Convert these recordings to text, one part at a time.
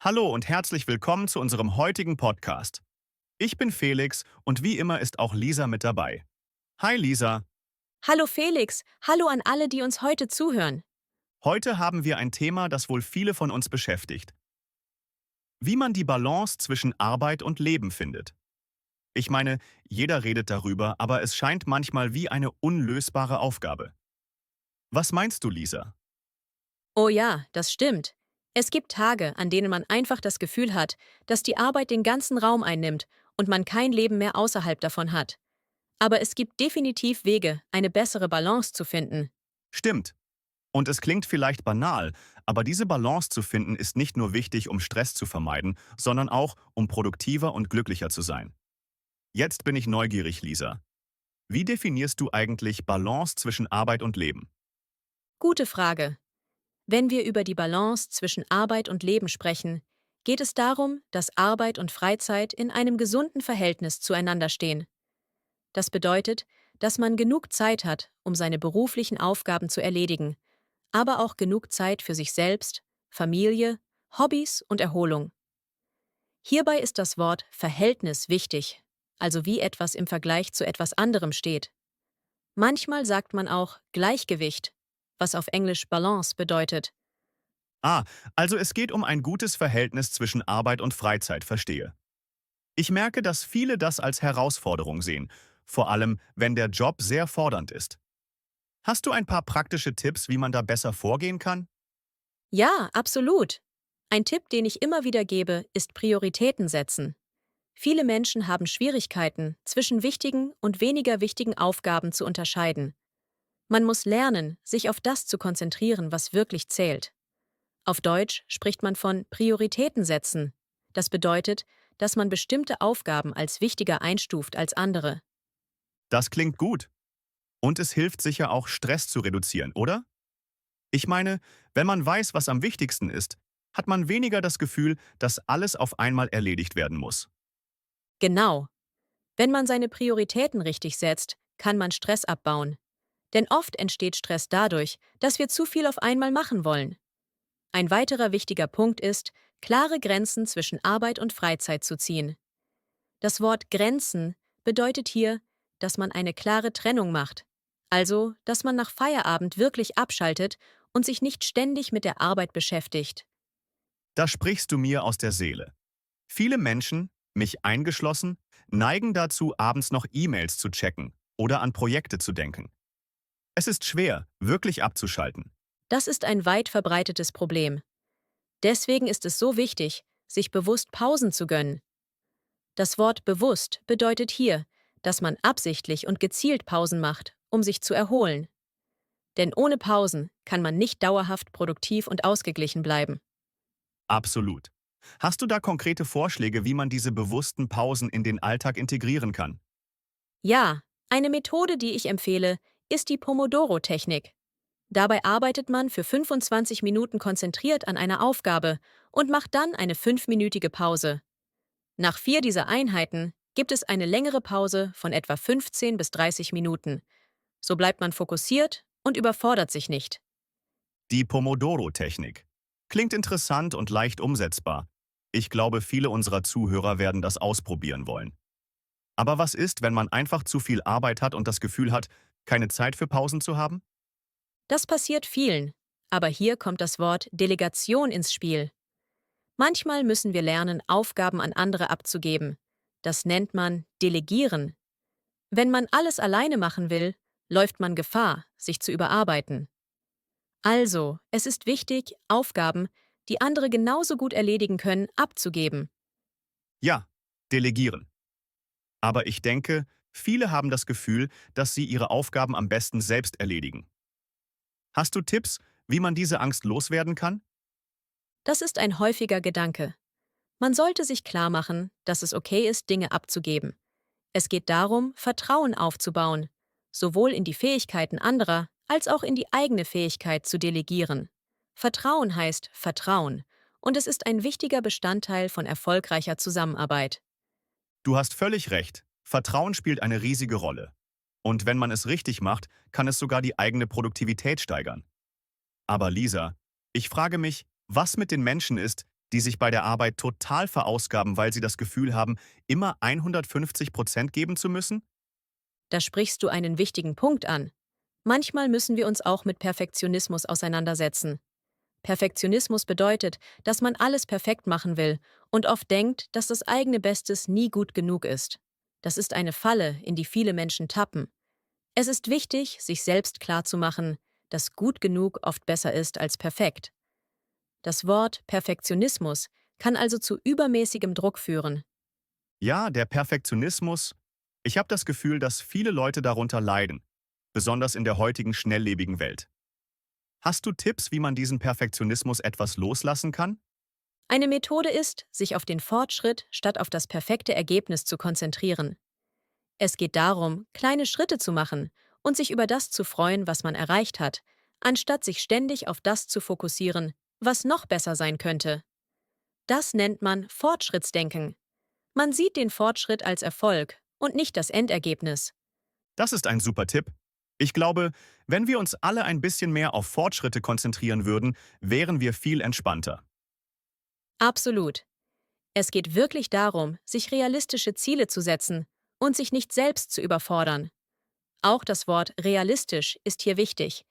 Hallo und herzlich willkommen zu unserem heutigen Podcast. Ich bin Felix und wie immer ist auch Lisa mit dabei. Hi Lisa, Hallo Felix, hallo an alle, die uns heute zuhören. heute haben wir ein Thema, das wohl viele von uns beschäftigt. Wie man die Balance zwischen Arbeit und Leben findet. Ich meine, jeder redet darüber, aber es scheint manchmal wie eine unlösbare Aufgabe. Was meinst du, Lisa? Oh ja, das stimmt. Es gibt Tage, an denen man einfach das Gefühl hat, dass die Arbeit den ganzen Raum einnimmt und man kein Leben mehr außerhalb davon hat. Aber es gibt definitiv Wege, eine bessere Balance zu finden. Stimmt. Und es klingt vielleicht banal, aber diese Balance zu finden ist nicht nur wichtig, um Stress zu vermeiden, sondern auch, um produktiver und glücklicher zu sein. Jetzt bin ich neugierig, Lisa. Wie definierst du eigentlich Balance zwischen Arbeit und Leben? Gute Frage. Wenn wir über die Balance zwischen Arbeit und Leben sprechen, geht es darum, dass Arbeit und Freizeit in einem gesunden Verhältnis zueinander stehen. Das bedeutet, dass man genug Zeit hat, um seine beruflichen Aufgaben zu erledigen, aber auch genug Zeit für sich selbst, Familie, Hobbys und Erholung. Hierbei ist das Wort Verhältnis wichtig, also wie etwas im Vergleich zu etwas anderem steht. Manchmal sagt man auch Gleichgewicht, was auf Englisch Balance bedeutet. Ah, also es geht um ein gutes Verhältnis zwischen Arbeit und Freizeit, verstehe. Ich merke, dass viele das als Herausforderung sehen, vor allem wenn der Job sehr fordernd ist. Hast du ein paar praktische Tipps, wie man da besser vorgehen kann? Ja, absolut. Ein Tipp, den ich immer wieder gebe, ist Prioritäten setzen. Viele Menschen haben Schwierigkeiten, zwischen wichtigen und weniger wichtigen Aufgaben zu unterscheiden. Man muss lernen, sich auf das zu konzentrieren, was wirklich zählt. Auf Deutsch spricht man von Prioritäten setzen. Das bedeutet, dass man bestimmte Aufgaben als wichtiger einstuft als andere. Das klingt gut. Und es hilft sicher auch, Stress zu reduzieren, oder? Ich meine, wenn man weiß, was am wichtigsten ist, hat man weniger das Gefühl, dass alles auf einmal erledigt werden muss. Genau. Wenn man seine Prioritäten richtig setzt, kann man Stress abbauen. Denn oft entsteht Stress dadurch, dass wir zu viel auf einmal machen wollen. Ein weiterer wichtiger Punkt ist, klare Grenzen zwischen Arbeit und Freizeit zu ziehen. Das Wort Grenzen bedeutet hier, dass man eine klare Trennung macht. Also, dass man nach Feierabend wirklich abschaltet und sich nicht ständig mit der Arbeit beschäftigt. Da sprichst du mir aus der Seele. Viele Menschen, mich eingeschlossen, neigen dazu, abends noch E-Mails zu checken oder an Projekte zu denken. Es ist schwer, wirklich abzuschalten. Das ist ein weit verbreitetes Problem. Deswegen ist es so wichtig, sich bewusst Pausen zu gönnen. Das Wort bewusst bedeutet hier, dass man absichtlich und gezielt Pausen macht, um sich zu erholen. Denn ohne Pausen kann man nicht dauerhaft produktiv und ausgeglichen bleiben. Absolut. Hast du da konkrete Vorschläge, wie man diese bewussten Pausen in den Alltag integrieren kann? Ja, eine Methode, die ich empfehle, ist die Pomodoro-Technik. Dabei arbeitet man für 25 Minuten konzentriert an einer Aufgabe und macht dann eine 5-minütige Pause. Nach 4 dieser Einheiten gibt es eine längere Pause von etwa 15 bis 30 Minuten. So bleibt man fokussiert und überfordert sich nicht. Die Pomodoro-Technik. Klingt interessant und leicht umsetzbar. Ich glaube, viele unserer Zuhörer werden das ausprobieren wollen. Aber was ist, wenn man einfach zu viel Arbeit hat und das Gefühl hat, keine Zeit für Pausen zu haben? Das passiert vielen. Aber hier kommt das Wort Delegation ins Spiel. Manchmal müssen wir lernen, Aufgaben an andere abzugeben. Das nennt man Delegieren. Wenn man alles alleine machen will, läuft man Gefahr, sich zu überarbeiten. Also, es ist wichtig, Aufgaben, die andere genauso gut erledigen können, abzugeben. Ja, delegieren. Aber ich denke, viele haben das Gefühl, dass sie ihre Aufgaben am besten selbst erledigen. Hast du Tipps, wie man diese Angst loswerden kann? Das ist ein häufiger Gedanke. Man sollte sich klar machen, dass es okay ist, Dinge abzugeben. Es geht darum, Vertrauen aufzubauen, sowohl in die Fähigkeiten anderer als auch in die eigene Fähigkeit zu delegieren. Vertrauen heißt Vertrauen, und es ist ein wichtiger Bestandteil von erfolgreicher Zusammenarbeit. Du hast völlig recht. Vertrauen spielt eine riesige Rolle. Und wenn man es richtig macht, kann es sogar die eigene Produktivität steigern. Aber Lisa, ich frage mich, was mit den Menschen ist, die sich bei der Arbeit total verausgaben, weil sie das Gefühl haben, immer 150% geben zu müssen? Da sprichst du einen wichtigen Punkt an. Manchmal müssen wir uns auch mit Perfektionismus auseinandersetzen. Perfektionismus bedeutet, dass man alles perfekt machen will und oft denkt, dass das eigene Bestes nie gut genug ist. Das ist eine Falle, in die viele Menschen tappen. Es ist wichtig, sich selbst klarzumachen, dass gut genug oft besser ist als perfekt. Das Wort Perfektionismus kann also zu übermäßigem Druck führen. Ja, der Perfektionismus. Ich habe das Gefühl, dass viele Leute darunter leiden, besonders in der heutigen schnelllebigen Welt. Hast du Tipps, wie man diesen Perfektionismus etwas loslassen kann? Eine Methode ist, sich auf den Fortschritt statt auf das perfekte Ergebnis zu konzentrieren. Es geht darum, kleine Schritte zu machen und sich über das zu freuen, was man erreicht hat, anstatt sich ständig auf das zu fokussieren, was noch besser sein könnte. Das nennt man Fortschrittsdenken. Man sieht den Fortschritt als Erfolg und nicht das Endergebnis. Das ist ein super Tipp. Ich glaube, wenn wir uns alle ein bisschen mehr auf Fortschritte konzentrieren würden, wären wir viel entspannter. Absolut. Es geht wirklich darum, sich realistische Ziele zu setzen und sich nicht selbst zu überfordern. Auch das Wort realistisch ist hier wichtig.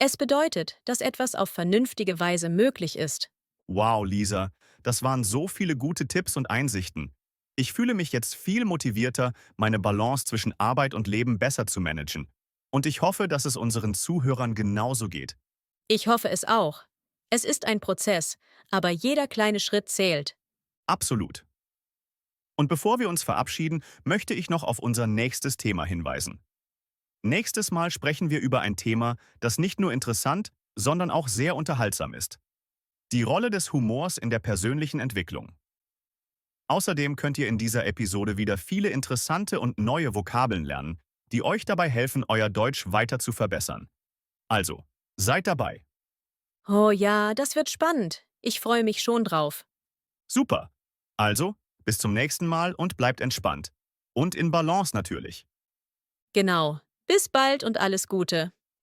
Es bedeutet, dass etwas auf vernünftige Weise möglich ist. Wow, Lisa, das waren so viele gute Tipps und Einsichten. Ich fühle mich jetzt viel motivierter, meine Balance zwischen Arbeit und Leben besser zu managen. Und ich hoffe, dass es unseren Zuhörern genauso geht. Ich hoffe es auch. Es ist ein Prozess, aber jeder kleine Schritt zählt. Absolut. Und bevor wir uns verabschieden, möchte ich noch auf unser nächstes Thema hinweisen. Nächstes Mal sprechen wir über ein Thema, das nicht nur interessant, sondern auch sehr unterhaltsam ist. Die Rolle des Humors in der persönlichen Entwicklung. Außerdem könnt ihr in dieser Episode wieder viele interessante und neue Vokabeln lernen, die euch dabei helfen, euer Deutsch weiter zu verbessern. Also, seid dabei. Oh ja, das wird spannend. Ich freue mich schon drauf. Super. Also, bis zum nächsten Mal und bleibt entspannt. Und in Balance natürlich. Genau. Bis bald und alles Gute.